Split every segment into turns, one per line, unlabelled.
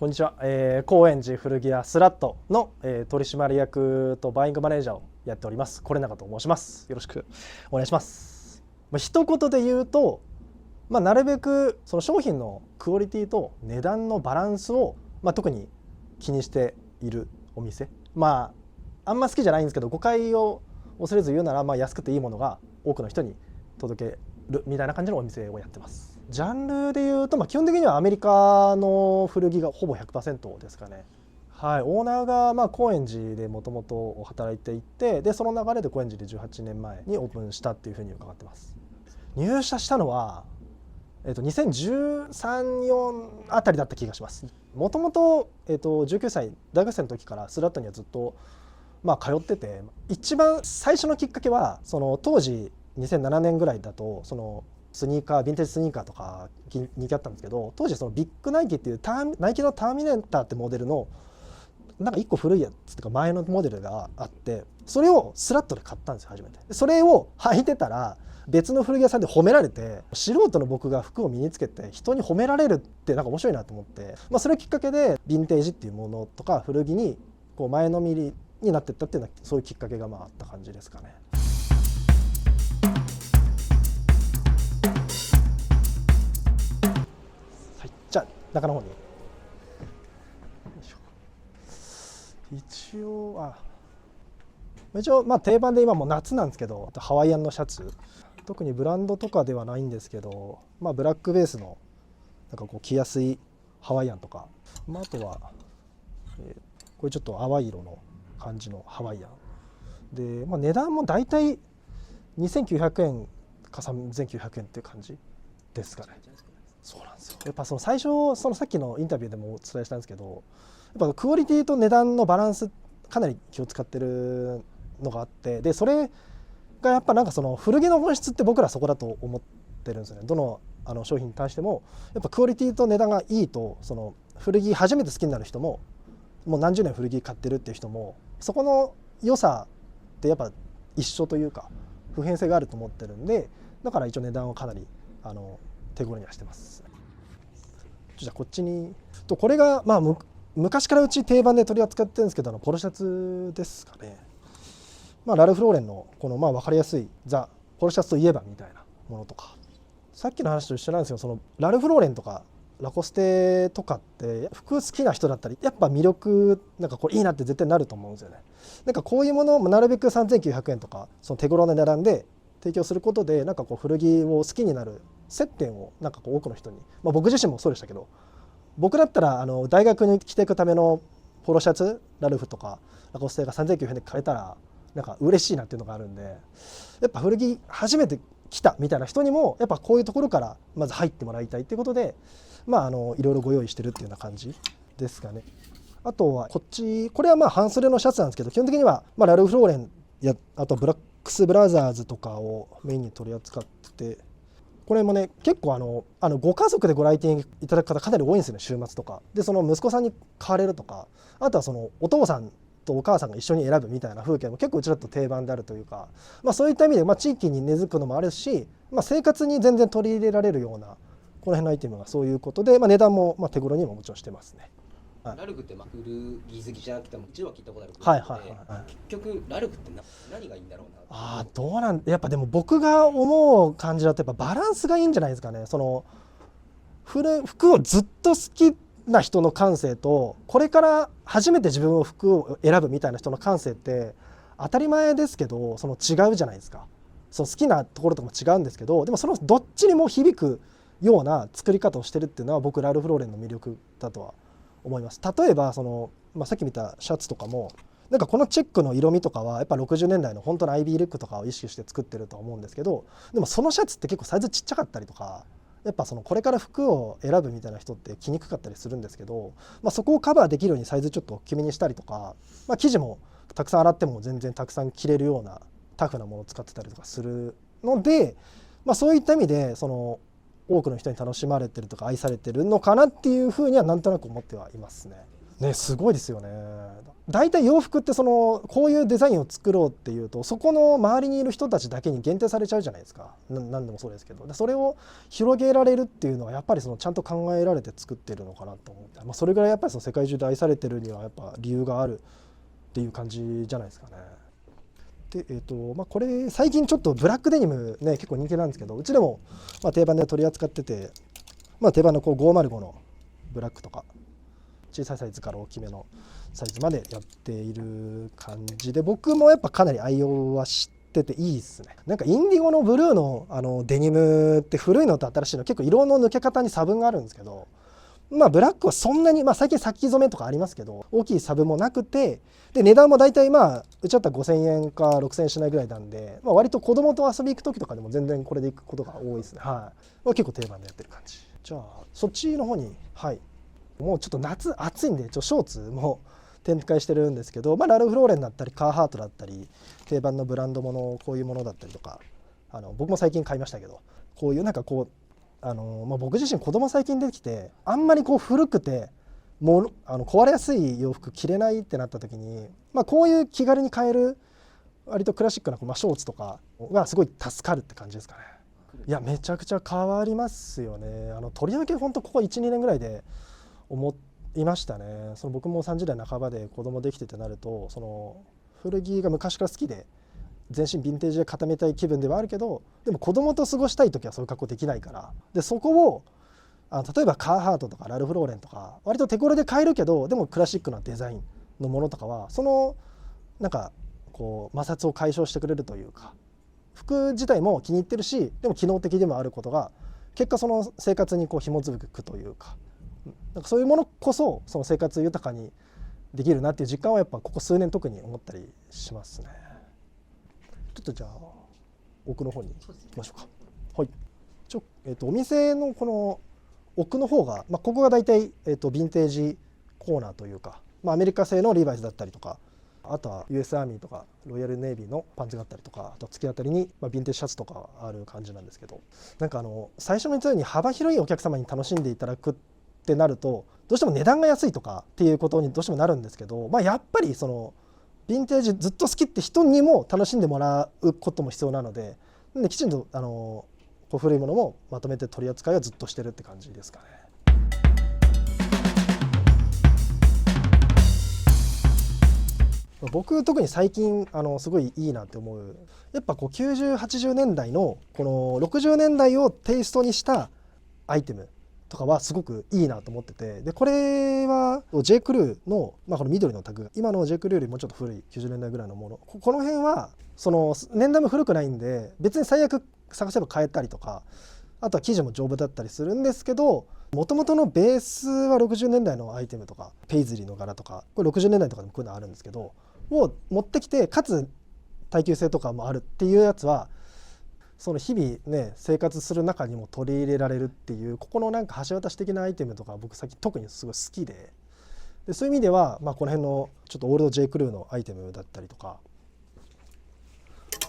こんにちは、高円寺古着屋スラットの、取締役とバイングマネージャーをやっております是永と申します。よろしくお願いします。一言で言うと、なるべくその商品のクオリティと値段のバランスを、特に気にしているお店、あんま好きじゃないんですけど、誤解を恐れず言うなら、安くていいものが多くの人に届けるみたいな感じのお店をやってます。ジャンルでいうと、基本的にはアメリカの古着がほぼ 100% ですかね。はい、オーナーが高円寺でもともと働いていて、でその流れで高円寺で18年前にオープンしたっていうふうに伺ってます。入社したのは、2013、4あたりだった気がします。もともと19歳大学生の時からスラットにはずっと通ってて、一番最初のきっかけはその当時2007年ぐらいだとそのスニーカー、ヴィンテージスニーカーとか人気あったんですけど、当時そのビッグナイキっていうナイキのターミネーターってモデルのなんか1個古いやつとか前のモデルがあって、それをスラットで買ったんですよ、初めて。それを履いてたら別の古着屋さんで褒められて、素人の僕が服を身につけて人に褒められるってなんか面白いなと思って、それきっかけでヴィンテージっていうものとか古着にこう前のめりになっていったっていうのは、そういうきっかけがあった感じですかね。じゃあ中の方に一応定番で今もう夏なんですけど、ハワイアンのシャツ、特にブランドとかではないんですけど、ブラックベースのなんかこう着やすいハワイアンとか、あとは、これちょっと淡い色の感じのハワイアンで、値段もだいたい2900円か3900円っていう感じですかね。そうなんですよ。やっぱその最初そのさっきのインタビューでもお伝えしたんですけど、やっぱクオリティと値段のバランスかなり気を使ってるのがあって、でそれがやっぱなんかその古着の本質って僕らそこだと思ってるんですよね。どの商品に対してもやっぱクオリティと値段がいいと、その古着初めて好きになる人ももう何十年古着買ってるっていう人も、そこの良さってやっぱ一緒というか普遍性があると思ってるんで、だから一応値段をかなり手頃にはしてます。じゃあこっちにこれが昔からうち定番で取り扱ってるんですけど、ポロシャツですかね。ラルフローレンのこの分かりやすいザ・ポロシャツといえばみたいなものとか、さっきの話と一緒なんですけど、そのラルフローレンとかラコステとかって服好きな人だったりやっぱ魅力なんかこれいいなって絶対なると思うんですよね。なんかこういうものをなるべく3900円とかその手頃な値段で提供することで、なんかこう古着を好きになる接点をなんかこう多くの人に、僕自身もそうでしたけど、僕だったら大学に着ていくためのポロシャツラルフとかラコステが3900円で買えたらなんか嬉しいなっていうのがあるんで、やっぱ古着初めて来たみたいな人にもやっぱこういうところからまず入ってもらいたいっていうことで、いろいろご用意してるっていうような感じですかね。あとはこっち、これは半袖のシャツなんですけど、基本的にはラルフローレンやあとブラックスブラザーズとかをメインに取り扱ってて、これもね結構ご家族でご来店いただく方かなり多いんですよね、週末とかで。その息子さんに買われるとか、あとはそのお父さんとお母さんが一緒に選ぶみたいな風景も結構うちだと定番であるというか、そういった意味で地域に根付くのもあるし、生活に全然取り入れられるようなこの辺のアイテムがそういうことで、値段も手頃にももちろんしてますね。
ラルフって古着好きじゃなくても一度は聞いたことある
結
局ラルフって何がいいんだろうな。
どうなんやっぱでも僕が思う感じだとやっぱバランスがいいんじゃないですかね。その服をずっと好きな人の感性と、これから初めて自分の服を選ぶみたいな人の感性って当たり前ですけどその違うじゃないですか。その好きなところとかも違うんですけど、でもそのどっちにも響くような作り方をしてるっていうのは僕ラルフローレンの魅力だとは思います。例えばその、さっき見たシャツとかもなんかこのチェックの色味とかはやっぱ60年代の本当のアイビールックとかを意識して作ってると思うんですけど、でもそのシャツって結構サイズちっちゃかったりとか、やっぱそのこれから服を選ぶみたいな人って着にくかったりするんですけど、そこをカバーできるようにサイズちょっと大きめにしたりとか、生地もたくさん洗っても全然たくさん着れるようなタフなものを使ってたりとかするので、そういった意味でその多くの人に楽しまれてるとか愛されてるのかなっていうふうにはなんとなく思ってはいますね。ね、すごいですよね。大体洋服ってこういうデザインを作ろうっていうとそこの周りにいる人たちだけに限定されちゃうじゃないですか。何でもそうですけど、でそれを広げられるっていうのはやっぱりちゃんと考えられて作ってるのかなと思って、それぐらいやっぱり世界中で愛されてるにはやっぱ理由があるっていう感じじゃないですかね。でこれ最近ちょっとブラックデニムね結構人気なんですけど、うちでも定番で取り扱ってて、定番の505のブラックとか小さいサイズから大きめのサイズまでやっている感じで、僕もやっぱかなり愛用はしてていいですね。なんかインディゴのブルーのデニムって古いのと新しいの結構色の抜け方に差分があるんですけど、ブラックはそんなに、最近先染めとかありますけど大きい差分もなくて、で値段も大体うちだったら5000円か6000円しないぐらいなんで、割と子供と遊び行く時とかでも全然これで行くことが多いですね。はい、結構定番でやってる感じ。じゃあそっちの方に、はい、もうちょっと夏暑いんでショーツも展開してるんですけど、ラルフローレンだったりカーハートだったり定番のブランドものこういうものだったりとか、僕も最近買いましたけど、こういうなんかこう僕自身子供最近出てきてあんまりこう古くてもう壊れやすい洋服着れないってなった時に、こういう気軽に買える割とクラシックなショーツとかがすごい助かるって感じですかね。いやめちゃくちゃ変わりますよね。とりわけ本当ここ 1,2 年ぐらいで思いましたね。僕も30代半ばで子供できてってなると、古着が昔から好きで全身ヴィンテージで固めたい気分ではあるけど、でも子供と過ごしたい時はそういう格好できないから、でそこを例えばカーハートとかラルフローレンとか割と手頃で買えるけどでもクラシックなデザインのものとかはなんかこう摩擦を解消してくれるというか、服自体も気に入ってるしでも機能的でもあることが結果生活にこう紐づくというか、なんかそういうものこそ生活豊かにできるなっていう実感はやっぱここ数年特に思ったりしますね。ちょっとじゃあ奥の方に行きましょうか。はい。お店のこの奥の方が、ここが大体、ヴィンテージコーナーというか、アメリカ製のリーバイスだったりとか、あとは US アーミーとかロイヤルネイビーのパンツがあったりとか、あと突き当たりに、ヴィンテージシャツとかある感じなんですけど、なんか最初の言ったように幅広いお客様に楽しんでいただくってなるとどうしても値段が安いとかっていうことにどうしてもなるんですけど、やっぱりヴィンテージずっと好きって人にも楽しんでもらうことも必要なので、きちんと古いものもまとめて取り扱いはずっとしてるって感じですかね。僕特に最近すごいいいなって思う、やっぱこう90、80年代のこの60年代をテイストにしたアイテムとかはすごくいいなと思ってて、でこれは J. クルーの、この緑のタグ、今の J. クルーよりもうちょっと古い90年代ぐらいのもの、この辺は年代も古くないんで別に最悪探せば変えたりとか、あとは生地も丈夫だったりするんですけど、もともとのベースは60年代のアイテムとかペイズリーの柄とか、これ60年代とかでもこういうのあるんですけどを持ってきて、かつ耐久性とかもあるっていうやつは日々ね生活する中にも取り入れられるっていう、ここのなんか橋渡し的なアイテムとか僕最近特にすごい好きで、そういう意味では、この辺のちょっとオールド J. クルーのアイテムだったりとか、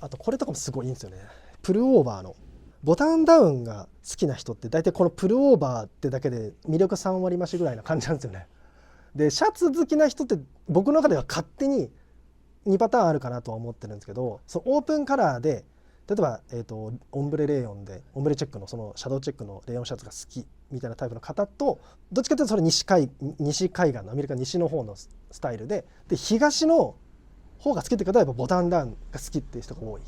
あとこれとかもすごいいいんですよね。プルオーバーのボタンダウンが好きな人って大体このプルオーバーってだけで魅力3割増しぐらいな感じなんですよね。でシャツ好きな人って僕の中では勝手に2パターンあるかなとは思ってるんですけど、オープンカラーで例えば、オンブレレーヨンでオンブレチェックのシャドウチェックのレーヨンシャツが好きみたいなタイプの方と、どっちかというとそれ西海岸のアメリカ西の方のスタイルで東の方が好きって方はやっぱボタンダウンが好きっていう人が多い。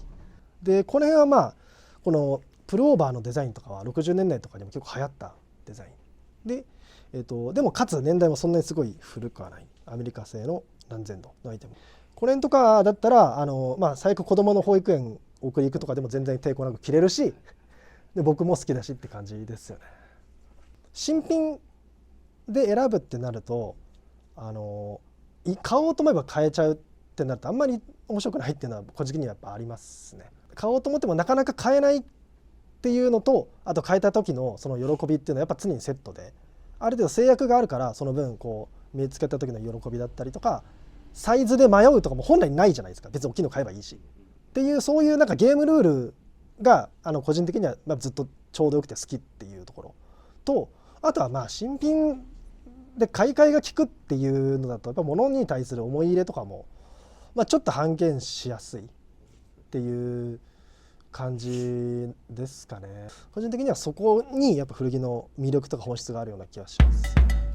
でこの辺はこのプルオーバーのデザインとかは60年代とかにも結構流行ったデザインで、でもかつ年代もそんなにすごい古くはないアメリカ製の何千度のアイテム、これとかだったら最悪子供の保育園送り行くとかでも全然抵抗なく着れるし、で僕も好きだしって感じですよね。新品で選ぶってなると買おうと思えば買えちゃうってなるとあんまり面白くないっていうのは個人的にはやっぱありますね。買おうと思ってもなかなか買えないっていうのと、あと買えた時のその喜びっていうのはやっぱ常にセットで、ある程度制約があるからその分こう見つけた時の喜びだったりとか、サイズで迷うとかも本来ないじゃないですか。別に大きいの買えばいいしっていう、そういうなんかゲームルールが個人的にはずっとちょうどよくて好きっていうところと、あとは新品で買い替えが効くっていうのだとやっぱ物に対する思い入れとかも、ちょっと半減しやすいっていう感じですかね。個人的にはそこにやっぱ古着の魅力とか本質があるような気がします。